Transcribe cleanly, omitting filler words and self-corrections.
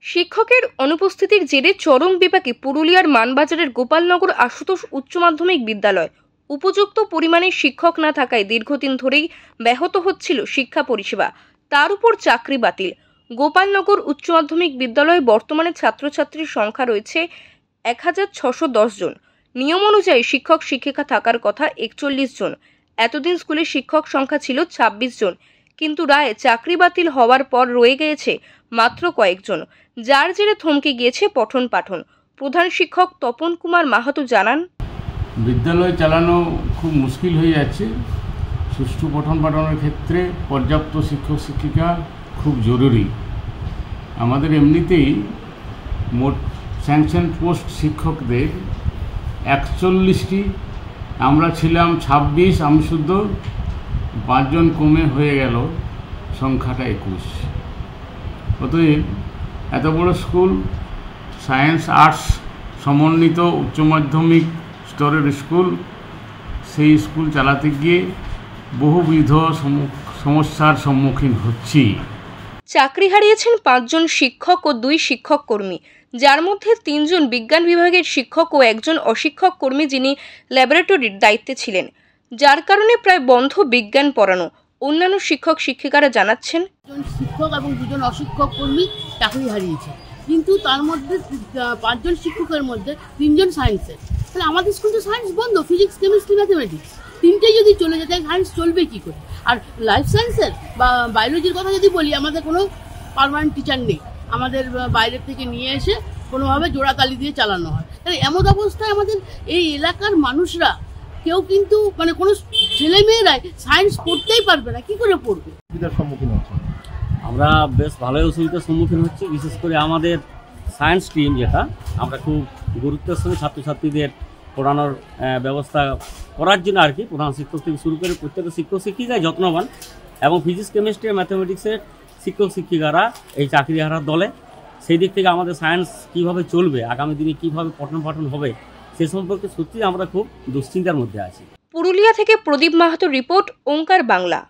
শিক্ষকের অনুপস্থিতির জেরে চরম বিপাকে পুরুলিয়ার মানবাজারের গোপালনগর আশুতোষ উচ্চ মাধ্যমিক বিদ্যালয়। উপযুক্ত পরিমাণে শিক্ষক না থাকায় দীর্ঘদিন ধরেই ব্যাহত হচ্ছিল শিক্ষা পরিষেবা। তার উপর চাকরি বাতিল। গোপালনগর উচ্চ মাধ্যমিক বিদ্যালয়ে বর্তমানে ছাত্রছাত্রীর সংখ্যা রয়েছে 1610 জন। নিয়ম অনুযায়ী শিক্ষক শিক্ষিকা থাকার কথা 41 জন। এতদিন স্কুলের শিক্ষক সংখ্যা ছিল 26 জন, কিন্তু রায়ে চাকরি বাতিল হওয়ার পর রয়ে গিয়েছে মাত্র কয়েকজন, যার জেরে থমকে গিয়েছে পঠন পাঠন। প্রধান শিক্ষক তপন কুমার মাহাতো জানান, বিদ্যালয় চালানো খুব মুশকিল হয়ে যাচ্ছে। সুষ্ঠু পঠন পাঠনের ক্ষেত্রে পর্যাপ্ত শিক্ষক শিক্ষিকা খুব জরুরি। আমাদের এমনিতেই মোট স্যাংশন পোস্ট শিক্ষকদের 41টি, আমরা ছিলাম 26, আমি শুদ্ধ 5 জন কমে হয়ে গেল, সংখ্যাটা 21। অতএব এত বড় স্কুল, সায়েন্স আর্টস সমন্বিত উচ্চ মাধ্যমিক স্তরের স্কুল, সেই স্কুল চালাতে গিয়ে বহুবিধ সমস্যার সম্মুখীন হচ্ছি। চাকরি হারিয়েছেন 5 জন শিক্ষক ও 2 শিক্ষক কর্মী, যার মধ্যে 3 জন বিজ্ঞান বিভাগের শিক্ষক ও 1 জন অশিক্ষক কর্মী, যিনি ল্যাবরেটরির দায়িত্বে ছিলেন, যার কারণে প্রায় বন্ধ বিজ্ঞান পড়ানো। অন্যান্য শিক্ষক শিক্ষিকারা জানাচ্ছেন, 1 শিক্ষক এবং 2 জন অশিক্ষক কর্মী চাকরি হারিয়েছে, কিন্তু তার মধ্যে 5 জন শিক্ষকের মধ্যে 3 জন সায়েন্সের। তাহলে আমাদের স্কুল তো সায়েন্স বন্ধ, ফিজিক্স কেমিস্ট্রি ম্যাথমেটিক্স তিনটেই যদি চলে যেতে সায়েন্স চলবে কী করে? আর লাইফ সায়েন্সের বা বায়োলজির কথা যদি বলি, আমাদের কোনো পার্মানেন্ট টিচার নেই, আমাদের বাইরের থেকে নিয়ে এসে কোনোভাবে জোড়াতালি দিয়ে চালানো হয়। তাহলে এমন অবস্থায় আমাদের এই এলাকার মানুষরা কেউ কিন্তু কোনো ছেলেমেয়েরাই সায়েন্স পড়তেই পারবে না, কি করে পড়বে? অসুবিধার সম্মুখীন হচ্ছে, আমরা বেশ ভালোই অসুবিধার সম্মুখীন হচ্ছি। বিশেষ করে আমাদের সায়েন্স টিম, যেটা আমরা খুব গুরুত্বের সঙ্গে ছাত্রছাত্রীদের পড়ানোর ব্যবস্থা করার জন্য আর কি, প্রধান শিক্ষক থেকে শুরু করে প্রত্যেকটা শিক্ষক শিক্ষিকাই যত্নবান, এবং ফিজিক্স কেমিস্ট্রি ম্যাথামেটিক্সের শিক্ষক শিক্ষিকারা এই চাকরি হারার দলে। সেই দিক থেকে আমাদের সায়েন্স কীভাবে চলবে, আগামী দিনে কীভাবে পঠন পাঠন হবে, সে সম্পর্কে সত্যিই আমরা খুব দুশ্চিন্তার মধ্যে আছি। পুরুলিয়া থেকে প্রদীপ মাহাতোর রিপোর্ট, ওঙ্কার বাংলা।